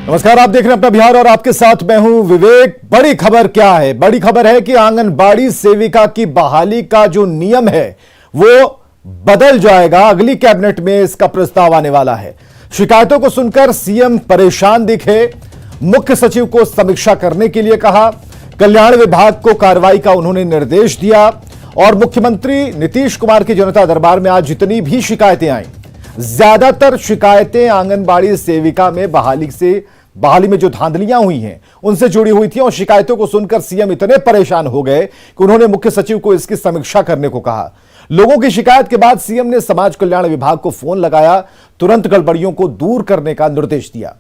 नमस्कार, आप देख रहे हैं अपना बिहार और आपके साथ मैं हूं विवेक। बड़ी खबर क्या है? बड़ी खबर है कि आंगनबाड़ी सेविका की बहाली का जो नियम है वो बदल जाएगा। अगली कैबिनेट में इसका प्रस्ताव आने वाला है। शिकायतों को सुनकर सीएम परेशान दिखे, मुख्य सचिव को समीक्षा करने के लिए कहा, कल्याण विभाग को कार्रवाई का उन्होंने निर्देश दिया और मुख्यमंत्री नीतीश कुमार की जनता दरबार में आज जितनी भी शिकायतें आई, ज्यादातर शिकायतें आंगनबाड़ी सेविका में बहाली में जो धांधलियां हुई हैं उनसे जुड़ी हुई थी और शिकायतों को सुनकर सीएम इतने परेशान हो गए कि उन्होंने मुख्य सचिव को इसकी समीक्षा करने को कहा। लोगों की शिकायत के बाद सीएम ने समाज कल्याण विभाग को फोन लगाया, तुरंत गड़बड़ियों को दूर करने का निर्देश दिया।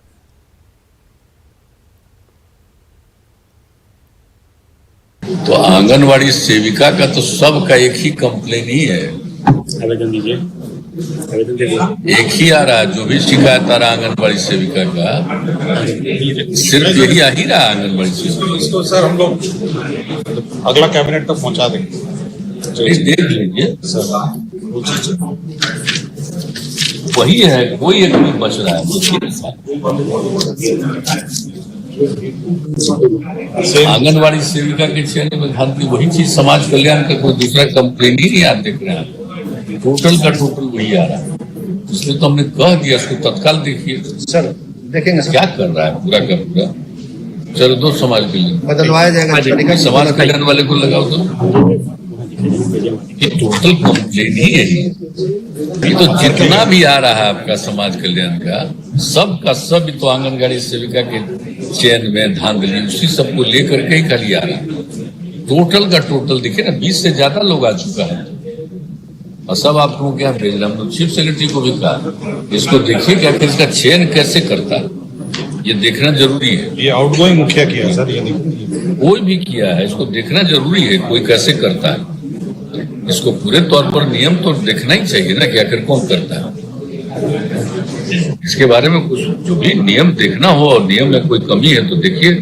तो आंगनवाड़ी सेविका का तो सबका एक ही कंप्लेन ही है। आवेदन दीजिए, आवेदन दे दीजिए। एक ही आ रहा है, जो भी शिकायत आ रहा है आंगनबाड़ी सेविका का, सिर्फ यही आ ही रहा है आंगनबाड़ी सेविका। इसको सर हम लोग अगला कैबिनेट तक पहुंचा देंगे। देख लीजिए सर वही है, कोई एक नहीं बच रहा है। आंगनबाड़ी सेविका के चयन में धांधली वही चीज, समाज कल्याण का कोई दूसरा कंप्लेन ही नहीं आप देख रहे हैं। टोटल का टोटल वही आ रहा है, इसलिए तो हमने कह दिया इसको तत्काल देखिए। सर देखेंगे क्या कर रहा है पूरा का पूरा। चलो दो समाज कल्याण बदलवाया जाएगा, समाज कल्याण वाले को लगाओ तो ये टोटल कंप्लेन ही है। ये तो जितना भी आ रहा है आपका समाज कल्याण का, सब का सब तो आंगनबाड़ी सेविका के चयन में धांधली उसी सबको लेकर के ही खाली आ रहा है। टोटल का टोटल देखिए ना, 20 से ज्यादा लोग आ चुका है और सब आप लोगों के यहाँ भेज रहे। हम लोग चीफ सेक्रेटरी को भी कहा इसको देखिए कि आखिर इसका चयन कैसे करता है, ये देखना जरूरी है। ये आउटगोइंग मुखिया किया सर, ये कोई भी किया है इसको देखना जरूरी है, कोई कैसे करता है इसको पूरे तौर पर नियम तो देखना ही चाहिए ना कि आखिर कौन करता है। इसके बारे में कुछ जो भी नियम देखना हो और नियम में कोई कमी है तो देखिए।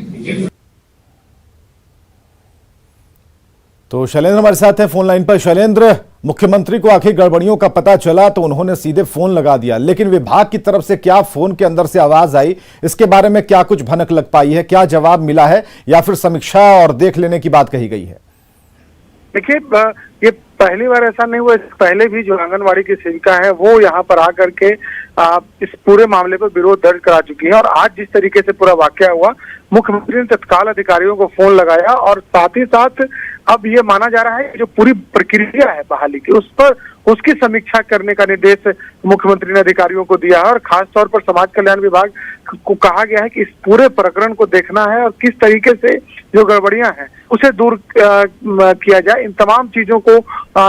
तो शैलेंद्र हमारे साथ हैं फोन लाइन पर। शैलेंद्र, मुख्यमंत्री को आखिर गड़बड़ियों का पता चला तो उन्होंने सीधे फोन लगा दिया, लेकिन विभाग की तरफ से क्या फोन के अंदर से आवाज आई, इसके बारे में क्या कुछ भनक लग पाई है? क्या जवाब मिला है या फिर समीक्षा और देख लेने की बात कही गई है? देखिए, ये पहली बार ऐसा नहीं हुआ। इससे पहले भी जो आंगनवाड़ी की सेविका है वो यहाँ पर आकर के इस पूरे मामले पर विरोध दर्ज करा चुकी है और आज जिस तरीके से पूरा वाकया हुआ, मुख्यमंत्री ने तत्काल अधिकारियों को फोन लगाया और साथ ही साथ अब ये माना जा रहा है कि जो पूरी प्रक्रिया है बहाली की उस पर उसकी समीक्षा करने का निर्देश मुख्यमंत्री ने अधिकारियों को दिया है और खास तौर पर समाज कल्याण विभाग को कहा गया है कि इस पूरे प्रकरण को देखना है और किस तरीके से जो गड़बड़ियां हैं उसे दूर किया जाए। इन तमाम चीजों को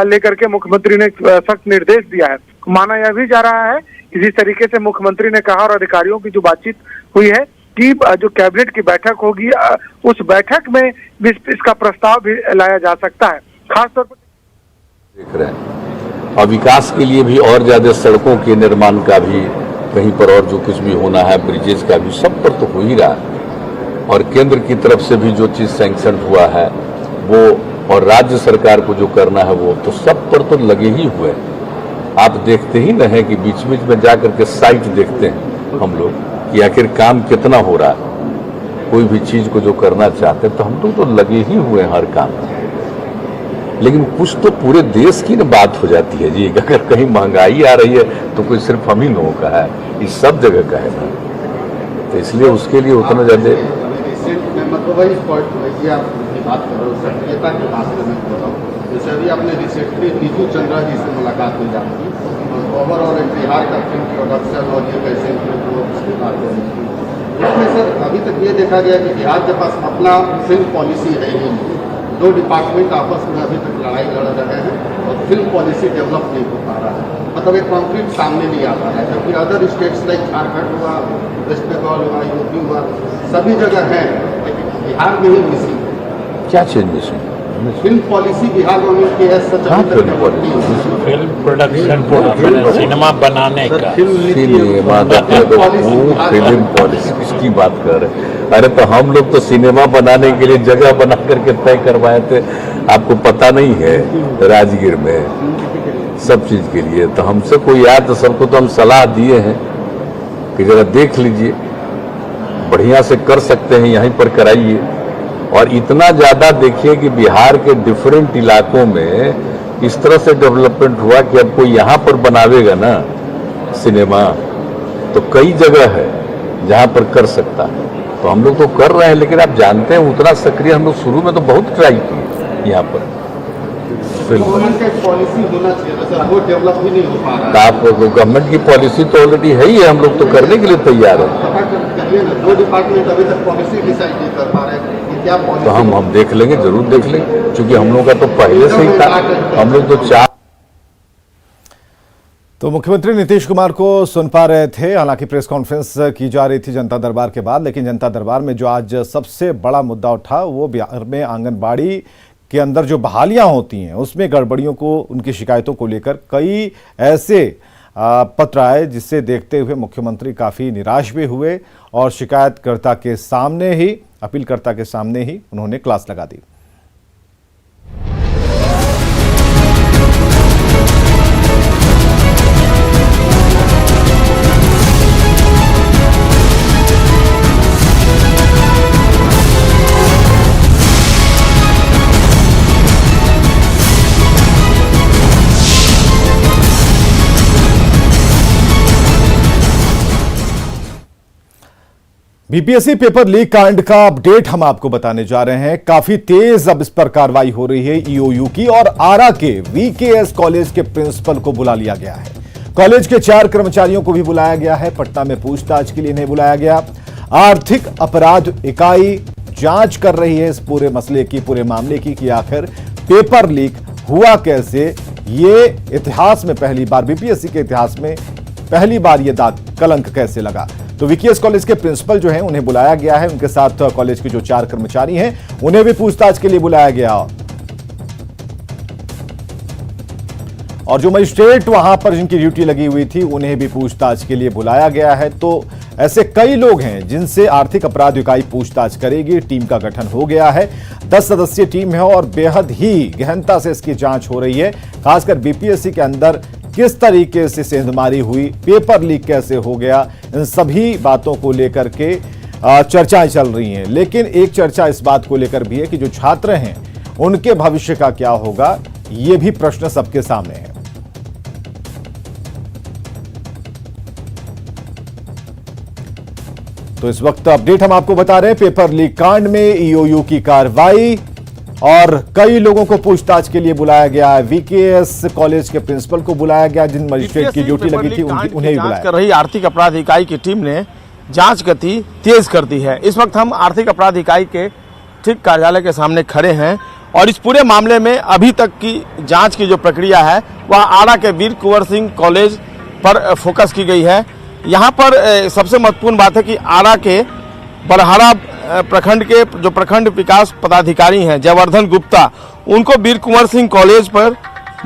लेकर के मुख्यमंत्री ने सख्त निर्देश दिया है। माना यह भी जा रहा है इसी तरीके से मुख्यमंत्री ने कहा और अधिकारियों की जो बातचीत हुई है कि जो कैबिनेट की बैठक होगी उस बैठक में भी इसका प्रस्ताव भी लाया जा सकता है। खासतौर पर देख रहे हैं और विकास के लिए भी और ज्यादा सड़कों के निर्माण का भी कहीं पर और जो कुछ भी होना है, ब्रिजेज का भी, सब पर तो हो ही रहा है। और केंद्र की तरफ से भी जो चीज सैंक्शन हुआ है वो, और राज्य सरकार को जो करना है वो, तो सब पर तो लगे ही हुए। आप देखते ही न है कि बीच बीच में जाकर के साइट देखते हैं हम लोग कि आखिर काम कितना हो रहा है। कोई भी चीज को जो करना चाहते हैं तो हम लोग तो लगे ही हुए हैं हर काम में। लेकिन कुछ तो पूरे देश की न बात हो जाती है जी। अगर कहीं महंगाई आ रही है तो कोई सिर्फ हम ही लोगों का है, इस सब जगह का है ना। तो इसलिए उसके लिए उतना ज्यादा जैसे अभी आपने रिसेंटली नीतू चंद्रा जी से मुलाकात हुई आपकी, ओवरऑल बिहार का फिल्म प्रोडक्शन और ये कैसे उसकी बात करें। इसमें सर अभी तक ये देखा गया कि बिहार के पास अपना फिल्म पॉलिसी है ही नहीं। दो डिपार्टमेंट आपस में अभी तक लड़ाई लड़ रहे हैं और फिल्म पॉलिसी डेवलप नहीं हो पा रहा है, मतलब एक कॉन्फ्लिक्ट सामने नहीं आ पा रहा है। जबकि अदर स्टेट्स लाइक झारखंड हुआ, वेस्ट बंगाल हुआ, यूपी हुआ, सभी जगह है, लेकिन बिहार में ही मिसिंग है। क्या चीज मिसिंग? फिल्म पॉलिसी बिहार में मिलती है। फिल्म प्रोडक्शन, सिनेमा बनाने का फिल्म पॉलिसी किसकी बात कर रहे हैं? अरे तो हम लोग तो सिनेमा बनाने के लिए जगह बना करके तय करवाए थे, आपको पता नहीं है? राजगीर में सब चीज के लिए तो हमसे कोई आया तो सबको तो हम सलाह दिए हैं कि जरा देख लीजिए। बढ़िया से कर सकते हैं यहीं पर कराइए। और इतना ज़्यादा देखिए कि बिहार के डिफरेंट इलाकों में इस तरह से डेवलपमेंट हुआ कि अब कोई यहाँ पर बनावेगा ना सिनेमा तो कई जगह है जहाँ पर कर सकता है। तो हम लोग तो कर रहे हैं, लेकिन आप जानते हैं उतना सक्रिय हम लोग शुरू में तो बहुत ट्राई किए यहाँ पर फिल्म। गवर्नमेंट का एक पॉलिसी होना चाहिए ना सर, वो डेवलप भी नहीं हो पा रहा है। आप गवर्नमेंट की पॉलिसी तो ऑलरेडी है ही है, हम लोग तो करने के लिए तैयार हैं। पता करिए ना, दो डिपार्टमेंट अभी तक पॉलिसी डिसाइड नहीं कर पा रहे हैं कि क्या पॉलिसी। तो हम देख लेंगे, जरूर देख लेंगे, क्योंकि हम लोग का तो पहले से ही था। हम लोग तो चार तो मुख्यमंत्री नीतीश कुमार को सुन पा रहे थे। हालांकि प्रेस कॉन्फ्रेंस की जा रही थी जनता दरबार के बाद, लेकिन जनता दरबार में जो आज सबसे बड़ा मुद्दा उठा वो बिहार में आंगनबाड़ी के अंदर जो बहालियां होती हैं उसमें गड़बड़ियों को, उनकी शिकायतों को लेकर कई ऐसे पत्र आए जिससे देखते हुए मुख्यमंत्री काफ़ी निराश भी हुए और शिकायतकर्ता के सामने ही, अपीलकर्ता के सामने ही उन्होंने क्लास लगा दी। बीपीएससी पेपर लीक कांड का अपडेट हम आपको बताने जा रहे हैं। काफी तेज अब इस पर कार्रवाई हो रही है ईओयू की, और आरा के वीकेएस कॉलेज के प्रिंसिपल को बुला लिया गया है। कॉलेज के 4 कर्मचारियों को भी बुलाया गया है। पटना में पूछताछ के लिए इन्हें बुलाया गया। आर्थिक अपराध इकाई जांच कर रही है इस पूरे मसले की, पूरे मामले की, कि आखिर पेपर लीक हुआ कैसे। ये इतिहास में पहली बार, बीपीएससी के इतिहास में पहली बार ये दाग कलंक कैसे लगा। तो वीकेएस कॉलेज के प्रिंसिपल जो हैं उन्हें बुलाया गया है। उनके साथ कॉलेज के जो 4 कर्मचारी हैं उन्हें भी पूछताछ के लिए बुलाया गया, और जो मजिस्ट्रेट वहां पर जिनकी ड्यूटी लगी हुई थी उन्हें भी पूछताछ के लिए बुलाया गया है। तो ऐसे कई लोग हैं जिनसे आर्थिक अपराध इकाई पूछताछ करेगी। टीम का गठन हो गया है, 10 सदस्यीय टीम है और बेहद ही गहनता से इसकी जांच हो रही है। खासकर बीपीएससी के अंदर किस तरीके से सेंधमारी हुई, पेपर लीक कैसे हो गया, इन सभी बातों को लेकर के चर्चाएं चल रही हैं। लेकिन एक चर्चा इस बात को लेकर भी है कि जो छात्र हैं उनके भविष्य का क्या होगा, ये भी प्रश्न सबके सामने है। तो इस वक्त अपडेट हम आपको बता रहे हैं, पेपर लीक कांड में ईओयू की कार्रवाई और कई लोगों को पूछताछ के लिए बुलाया गया है। वीकेएस कॉलेज के प्रिंसिपल को बुलाया गया, जिन मजिस्ट्रेट की ड्यूटी लगी थी उन्हें भी बुलाया कर रही आर्थिक अपराध इकाई की टीम ने जांच गति तेज कर दी है। इस वक्त हम आर्थिक अपराध इकाई के ठीक कार्यालय के सामने खड़े हैं और इस पूरे मामले में अभी तक की जांच की जो प्रक्रिया है वह आरा के वीर कुंवर सिंह कॉलेज पर फोकस की गई है। यहाँ पर सबसे महत्वपूर्ण बात है कि आरा के बरहारा प्रखंड के जो प्रखंड विकास पदाधिकारी हैं जयवर्धन गुप्ता, उनको वीर कुंवर सिंह कॉलेज पर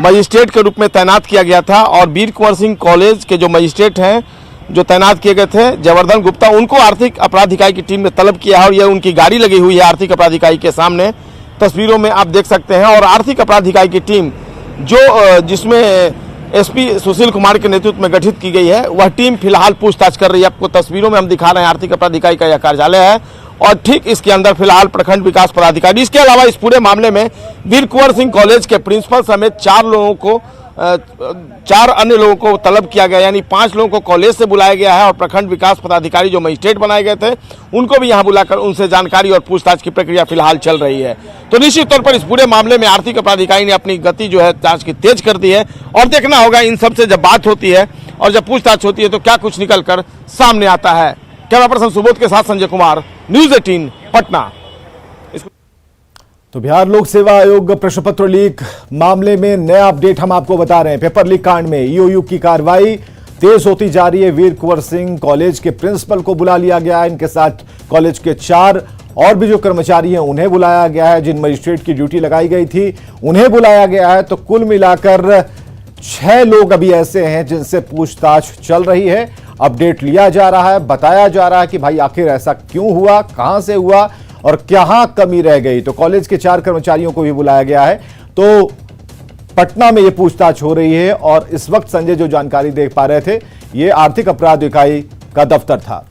मजिस्ट्रेट के रूप में तैनात किया गया था। और वीर कुंवर सिंह कॉलेज के जो मजिस्ट्रेट हैं जो तैनात किए गए थे जयवर्धन गुप्ता, उनको आर्थिक अपराध इकाई की टीम ने तलब किया है और यह उनकी गाड़ी लगी हुई है आर्थिक अपराध इकाई के सामने, तस्वीरों में आप देख सकते हैं। और आर्थिक अपराध इकाई की टीम जो जिसमें एसपी सुशील कुमार के नेतृत्व में गठित की गई है, वह टीम फिलहाल पूछताछ कर रही है। आपको तस्वीरों में हम दिखा रहे हैं आर्थिक अपराध इकाई का यह कार्यालय है और ठीक इसके अंदर फिलहाल प्रखंड विकास पदाधिकारी। इसके अलावा इस पूरे मामले में वीर कुंवर सिंह कॉलेज के प्रिंसिपल समेत 4 अन्य लोगों को तलब किया गया, यानी 5 लोगों को कॉलेज से बुलाया गया है और प्रखंड विकास पदाधिकारी जो मजिस्ट्रेट बनाए गए थे उनको भी यहां बुलाकर उनसे जानकारी और पूछताछ की प्रक्रिया फिलहाल चल रही है। तो निश्चित तौर पर इस पूरे मामले में आर्थिक अपराध इकाई ने अपनी गति जो है जांच की तेज कर दी है और देखना होगा इन सबसे जब बात होती है और जब पूछताछ होती है तो क्या कुछ निकल कर सामने आता है। कैमरा पर्सन सुबोध के साथ संजय कुमार, न्यूज 18 पटना। तो बिहार लोक सेवा आयोग प्रश्न पत्र लीक मामले में नया अपडेट हम आपको बता रहे हैं। पेपर लीक कांड में ईओयू की कार्रवाई तेज होती जा रही है। वीर कुंवर सिंह कॉलेज के प्रिंसिपल को बुला लिया गया है। इनके साथ कॉलेज के 4 और भी जो कर्मचारी हैं उन्हें बुलाया गया है। जिन मजिस्ट्रेट की ड्यूटी लगाई गई थी उन्हें बुलाया गया है। तो कुल मिलाकर 6 लोग अभी ऐसे हैं जिनसे पूछताछ चल रही है। अपडेट लिया जा रहा है, बताया जा रहा है कि भाई आखिर ऐसा क्यों हुआ, कहां से हुआ और कहां कमी रह गई। तो कॉलेज के 4 कर्मचारियों को भी बुलाया गया है। तो पटना में यह पूछताछ हो रही है और इस वक्त संजय जो जानकारी देख पा रहे थे ये आर्थिक अपराध इकाई का दफ्तर था।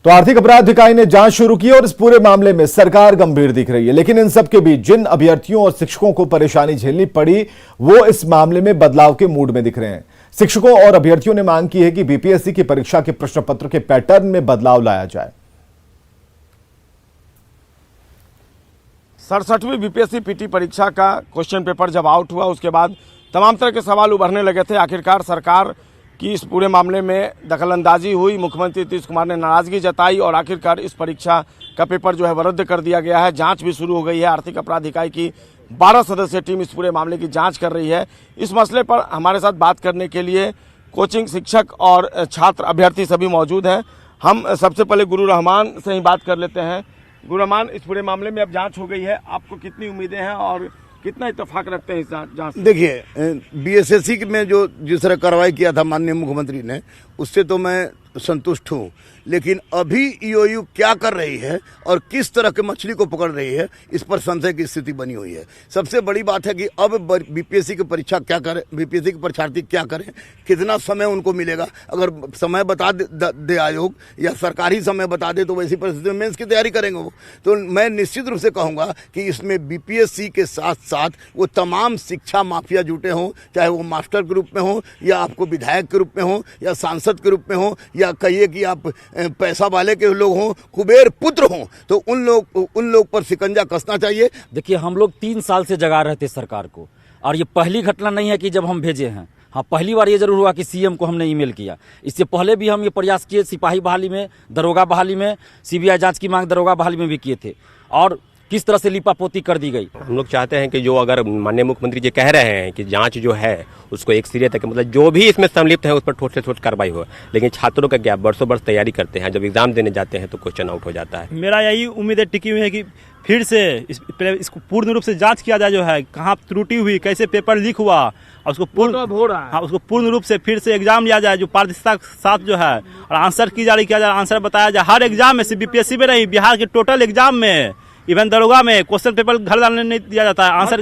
तो आर्थिक अपराध इकाई ने जांच शुरू की और इस पूरे मामले में सरकार गंभीर दिख रही है। लेकिन इन सब के बीच जिन अभ्यर्थियों और शिक्षकों को परेशानी झेलनी पड़ी वो इस मामले में बदलाव के मूड में दिख रहे हैं। शिक्षकों और अभ्यर्थियों ने मांग की है कि बीपीएससी की परीक्षा के प्रश्न पत्र के पैटर्न में बदलाव लाया जाए। 67वीं बीपीएससी पीटी परीक्षा का क्वेश्चन पेपर जब आउट हुआ उसके बाद तमाम तरह के सवाल उभरने लगे थे। आखिरकार सरकार की इस पूरे मामले में दखलंदाजी हुई, मुख्यमंत्री नीतीश कुमार ने नाराजगी जताई और आखिरकार इस परीक्षा का पेपर जो है वो रद्द कर दिया गया है। जांच भी शुरू हो गई है। आर्थिक अपराध इकाई की 12 सदस्यीय टीम इस पूरे मामले की जांच कर रही है। इस मसले पर हमारे साथ बात करने के लिए कोचिंग शिक्षक और छात्र अभ्यर्थी सभी मौजूद हैं। हम सबसे पहले गुरु रहमान से ही बात कर लेते हैं। गुरु रहमान, इस पूरे मामले में अब जांच हो गई है, आपको कितनी उम्मीदें हैं और कितना इत्तेफाक रखते हैं इस जांच? देखिए, बीएसएससी में जो जिस तरह कार्रवाई किया था माननीय मुख्यमंत्री ने, उससे तो मैं संतुष्ट हूँ। लेकिन अभी ईओयू क्या कर रही है और किस तरह के मछली को पकड़ रही है, इस पर संशय की स्थिति बनी हुई है। सबसे बड़ी बात है कि अब बीपीएससी की परीक्षा क्या करें, बीपीएससी के परीक्षार्थी क्या करें, कितना समय उनको मिलेगा। अगर समय बता दे आयोग या सरकारी समय बता दे तो वैसी परिस्थिति में मेंस की तैयारी करेंगे वो। तो मैं निश्चित रूप से कहूँगा कि इसमें बीपीएससी के साथ साथ वो तमाम शिक्षा माफिया जुटे हों, चाहे वो मास्टर के रूप में हो या आपको विधायक के रूप में हो या सांसद के रूप में हो या कहिए कि आप पैसा वाले के लोग हों, कुबेर पुत्र हों, तो उन लोग पर शिकंजा कसना चाहिए। देखिए, हम लोग 3 साल से जगा रहे थे सरकार को और ये पहली घटना नहीं है कि जब हम भेजे हैं। हाँ, पहली बार ये जरूर हुआ कि सीएम को हमने ईमेल किया। इससे पहले भी हम ये प्रयास किए, सिपाही बहाली में, दरोगा बहाली में, सीबीआई जांच की मांग दरोगा बहाली में भी किए थे और किस तरह से लिपापोती कर दी गई। हम लोग चाहते हैं कि जो अगर माननीय मुख्यमंत्री जी कह रहे हैं कि जांच जो है उसको एक सिरे तक, मतलब जो भी इसमें सम्मिलित है उस पर ठोस से ठोस कार्रवाई हो। लेकिन छात्रों का क्या, बरसों बरस तैयारी करते हैं, जब एग्जाम देने जाते हैं तो क्वेश्चन आउट हो जाता है। मेरा यही उम्मीद है, टिकी हुई है कि फिर से इसको पूर्ण रूप से जांच किया जाए, जो है कहाँ त्रुटि हुई, कैसे पेपर लीक हुआ और उसको उसको पूर्ण रूप से फिर से एग्जाम लिया जाए, जो पारदर्शिता के साथ जो है, और आंसर की जारी किया जाए, आंसर बताया जाए हर एग्जाम में, सिर्फ बीपीएससी में नहीं, बिहार के टोटल एग्जाम में, इवन दरोगा में क्वेश्चन पेपर घर लाने नहीं दिया जाता है। आंसर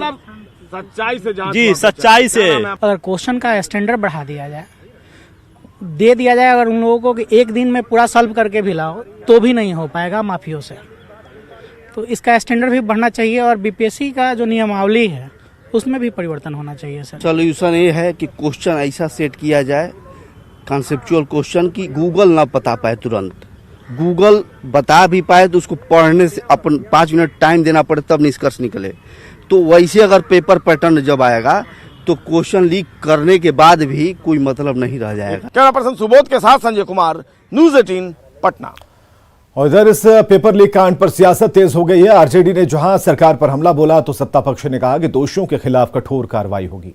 सच्चाई से जांच, जी सच्चाई से। अगर क्वेश्चन का स्टैंडर्ड बढ़ा दिया जाए, दे दिया जाए अगर उन लोगों को कि एक दिन में पूरा सॉल्व करके भी लाओ, तो भी नहीं हो पाएगा माफियों से। तो इसका स्टैंडर्ड भी बढ़ना चाहिए और बीपीएससी का जो नियमावली है उसमें भी परिवर्तन होना चाहिए। सर, सॉल्यूशन ये है कि क्वेश्चन ऐसा सेट किया जाए, कॉन्सेप्चुअल क्वेश्चन की गूगल ना बता पाए, तुरंत गूगल बता भी पाए तो उसको पढ़ने से अपन 5 मिनट टाइम देना पड़े तब निष्कर्ष निकले। तो वैसे अगर पेपर पैटर्न जब आएगा तो क्वेश्चन लीक करने के बाद भी कोई मतलब नहीं रह जाएगा। कैमरा पर्सन सुबोध के साथ संजय कुमार, न्यूज़ 18 पटना। और इधर इस पेपर लीक कांड पर सियासत तेज हो गई है। आरजेडी ने जहां सरकार पर हमला बोला तो सत्ता पक्ष ने कहा कि दोषियों के खिलाफ कठोर कार्रवाई होगी।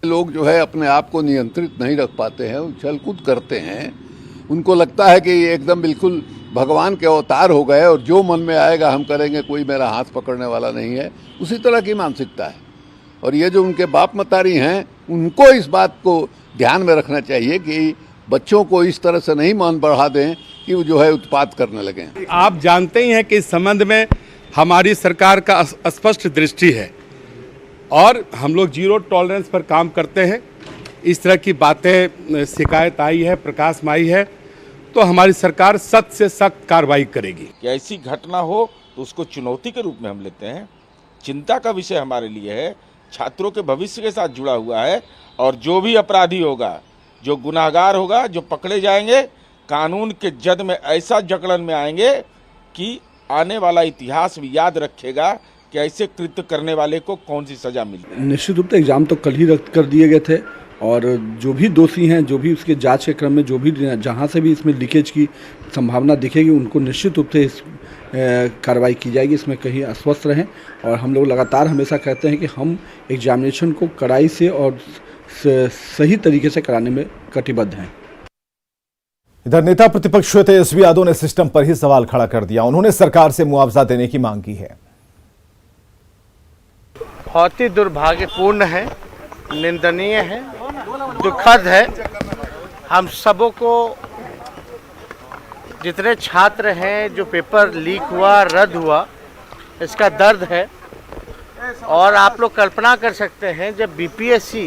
लोग जो है अपने आप को नियंत्रित नहीं रख पाते हैं, उछल कूद करते हैं। उनको लगता है कि ये एकदम बिल्कुल भगवान के अवतार हो गए और जो मन में आएगा हम करेंगे, कोई मेरा हाथ पकड़ने वाला नहीं है। उसी तरह की मानसिकता है। और ये जो उनके बाप मतारी हैं, उनको इस बात को ध्यान में रखना चाहिए कि बच्चों को इस तरह से नहीं मन बढ़ा दें कि वो जो है उत्पात करने लगें। आप जानते ही हैं कि इस संबंध में हमारी सरकार का स्पष्ट दृष्टि है और हम लोग जीरो टॉलरेंस पर काम करते हैं। इस तरह की बातें शिकायत आई है, प्रकाश में आई है, तो हमारी सरकार सख्त से सख्त कार्रवाई करेगी। कि ऐसी घटना हो तो उसको चुनौती के रूप में हम लेते हैं। चिंता का विषय हमारे लिए है, छात्रों के भविष्य के साथ जुड़ा हुआ है और जो भी अपराधी होगा, जो गुनाहगार होगा, जो पकड़े जाएंगे, कानून के जद में ऐसा जकड़न में आएंगे कि आने वाला इतिहास भी याद रखेगा कि ऐसे कृत्य करने वाले को कौन सी सजा मिली। निश्चित रूप से एग्जाम तो कल ही रद्द कर दिए गए थे और जो भी दोषी हैं, जो भी उसके जांच के क्रम में जो भी जहां से भी इसमें लीकेज की संभावना दिखेगी, उनको निश्चित रूप से इस कार्रवाई की जाएगी। इसमें कहीं अस्वस्थ रहें। और हम लोग लगातार हमेशा कहते हैं कि हम एग्जामिनेशन को कड़ाई से और सही तरीके से कराने में कटिबद्ध हैं। इधर नेता प्रतिपक्ष तेजस्वी यादव ने सिस्टम पर ही सवाल खड़ा कर दिया। उन्होंने सरकार से मुआवजा देने की मांग की है। बहुत ही दुर्भाग्यपूर्ण है, निंदनीय है, दुखद है। हम सबों को, जितने छात्र हैं, जो पेपर लीक हुआ, रद्द हुआ, इसका दर्द है। और आप लोग कल्पना कर सकते हैं, जब बीपीएससी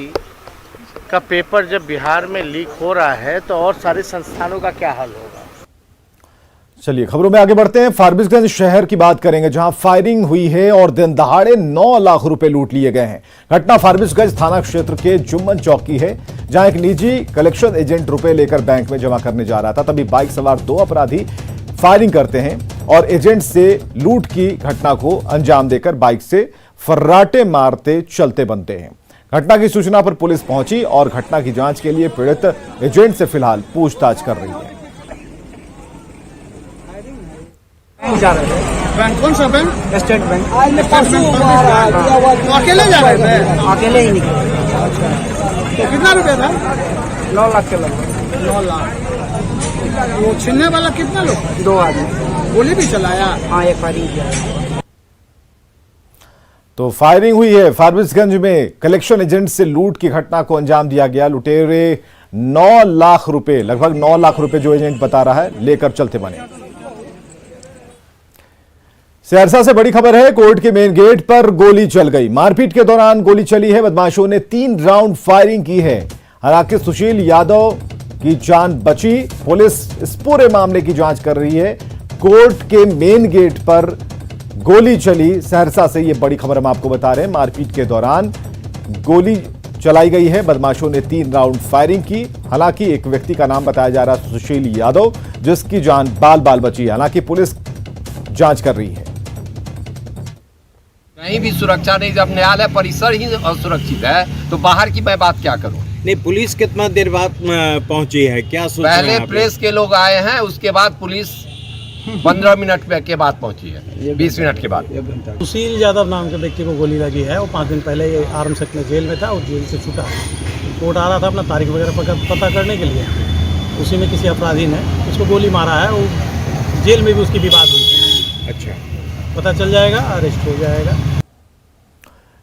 का पेपर जब बिहार में लीक हो रहा है तो और सारे संस्थानों का क्या हाल होगा। चलिए खबरों में आगे बढ़ते हैं। फारबिसगंज शहर की बात करेंगे, जहां फायरिंग हुई है और दिन दहाड़े 9 लाख रुपए लूट लिए गए हैं। घटना फारबिसगंज थाना क्षेत्र के जुम्मन चौक की है, जहां एक निजी कलेक्शन एजेंट रुपए लेकर बैंक में जमा करने जा रहा था। तभी बाइक सवार 2 अपराधी फायरिंग करते हैं और एजेंट से लूट की घटना को अंजाम देकर बाइक से फर्राटे मारते चलते बनते हैं। घटना की सूचना पर पुलिस पहुंची और घटना की जांच के लिए पीड़ित एजेंट से फिलहाल पूछताछ कर रही है। बैंक कौन सा बैंक? State bank. अकेले जा रहे थे? अकेले ही निकले। तो कितना रुपया था? 9 लाख के लगभग। 9 लाख। वो छीनने वाला कितना लोग? 2 आदमी। गोली भी चलाया? हाँ, एक फायरिंग किया। तो फायरिंग हुई है फारबिसगंज में। कलेक्शन एजेंट से लूट की घटना को अंजाम दिया गया। लुटेरे 9 लाख रुपए, लगभग 9 लाख रुपए जो एजेंट बता रहा है, लेकर चलते बने। सहरसा से बड़ी खबर है, कोर्ट के मेन गेट पर गोली चल गई। मारपीट के दौरान गोली चली है। बदमाशों ने 3 राउंड फायरिंग की है। हालांकि सुशील यादव की जान बची। पुलिस इस पूरे मामले की जांच कर रही है। कोर्ट के मेन गेट पर गोली चली। सहरसा से यह बड़ी खबर हम आपको बता रहे हैं। मारपीट के दौरान गोली चलाई गई है। बदमाशों ने 3 राउंड फायरिंग की। हालांकि एक व्यक्ति का नाम बताया जा रहा है सुशील यादव, जिसकी जान बाल बाल बची है। हालांकि पुलिस जांच कर रही है। कहीं भी सुरक्षा नहीं, जब न्यायालय परिसर ही असुरक्षित है तो बाहर की मैं बात क्या करूं। नहीं, पुलिस कितना देर बाद पहुंची है, क्या सोच रहे हैं? पहले प्रेस के लोग आए हैं, उसके बाद पुलिस 15 मिनट के बाद पहुंची है, 20 मिनट के बाद। सुशील यादव नाम के व्यक्ति को गोली लगी है। वो 5 दिन पहले आर्म्स एक्ट में जेल में था और जेल से छूटा। कोर्ट आ रहा था अपना तारीख वगैरह पता करने के लिए। उसी में किसी अपराधी ने उसको गोली मारा है। वो जेल में भी उसकी विवाद हुई। अच्छा, पता चल जाएगा, अरेस्ट हो जाएगा।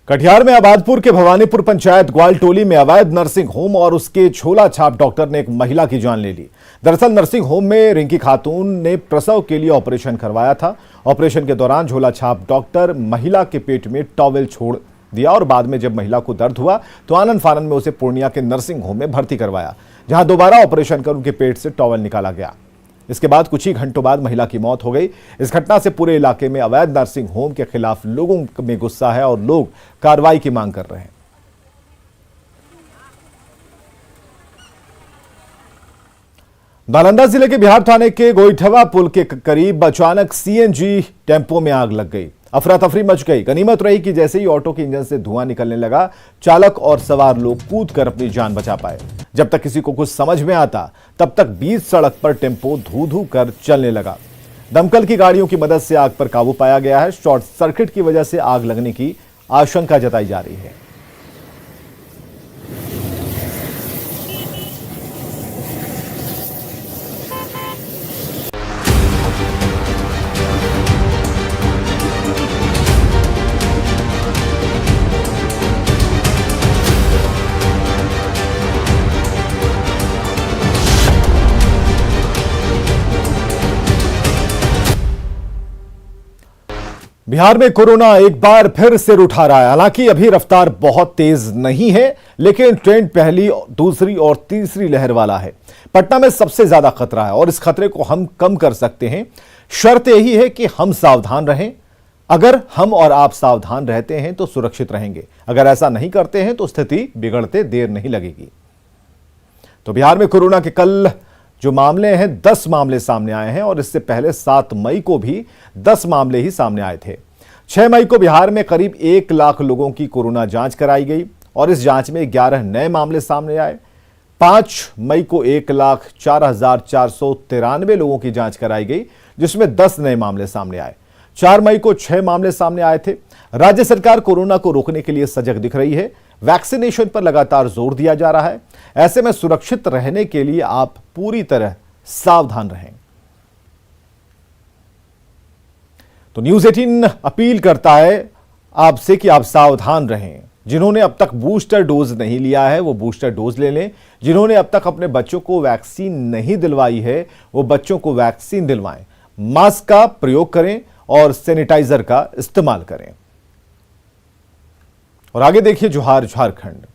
कटिहार में आबादपुर के भवानीपुर पंचायत ग्वालटोली में अवैध नर्सिंग होम और उसके झोला छाप डॉक्टर ने एक महिला की जान ले ली। दरअसल नर्सिंग होम में रिंकी खातून ने प्रसव के लिए ऑपरेशन करवाया था। ऑपरेशन के दौरान झोला छाप डॉक्टर महिला के पेट में टॉवेल छोड़ दिया और बाद में जब महिला को दर्द हुआ तो आनंद फानंद में उसे पूर्णिया के नर्सिंग होम में भर्ती करवाया, जहां दोबारा ऑपरेशन कर उनके पेट से टॉवेल निकाला गया। इसके बाद कुछ ही घंटों बाद महिला की मौत हो गई। इस घटना से पूरे इलाके में अवैध नर्सिंग होम के खिलाफ लोगों में गुस्सा है और लोग कार्रवाई की मांग कर रहे हैं। नालंदा जिले के बिहार थाने के गोइठवा पुल के करीब अचानक सीएनजी टेम्पो में आग लग गई। अफरा तफरी मच गई। गनीमत रही कि जैसे ही ऑटो के इंजन से धुआं निकलने लगा, चालक और सवार लोग कूदकर अपनी जान बचा पाए। जब तक किसी को कुछ समझ में आता, तब तक बीच सड़क पर टेम्पो धू धू कर चलने लगा। दमकल की गाड़ियों की मदद से आग पर काबू पाया गया है। शॉर्ट सर्किट की वजह से आग लगने की आशंका जताई जा रही है। बिहार में कोरोना एक बार फिर सिर उठा रहा है। हालांकि अभी रफ्तार बहुत तेज नहीं है, लेकिन ट्रेंड पहली, दूसरी और तीसरी लहर वाला है। पटना में सबसे ज्यादा खतरा है और इस खतरे को हम कम कर सकते हैं। शर्त यही है कि हम सावधान रहें। अगर हम और आप सावधान रहते हैं तो सुरक्षित रहेंगे। अगर ऐसा नहीं करते हैं तो स्थिति बिगड़ते देर नहीं लगेगी। तो बिहार में कोरोना के कल जो मामले हैं, 10 मामले सामने आए हैं और इससे पहले 7 मई को भी 10 मामले ही सामने आए थे। 6 मई को बिहार में करीब 1 लाख लोगों की कोरोना जांच कराई गई और इस जांच में 11 नए मामले सामने आए। 5 मई को 1,04,493 लोगों की जांच कराई गई, जिसमें 10 नए मामले सामने आए। 4 मई को 6 मामले सामने आए थे। राज्य सरकार कोरोना को रोकने के लिए सजग दिख रही है। वैक्सीनेशन पर लगातार जोर दिया जा रहा है। ऐसे में सुरक्षित रहने के लिए आप पूरी तरह सावधान रहें। तो न्यूज़ 18 अपील करता है आपसे कि आप सावधान रहें। जिन्होंने अब तक बूस्टर डोज नहीं लिया है वो बूस्टर डोज ले लें। जिन्होंने अब तक अपने बच्चों को वैक्सीन नहीं दिलवाई है वो बच्चों को वैक्सीन दिलवाएं। मास्क का प्रयोग करें और सैनिटाइजर का इस्तेमाल करें। और आगे देखिए जोहार झारखंड।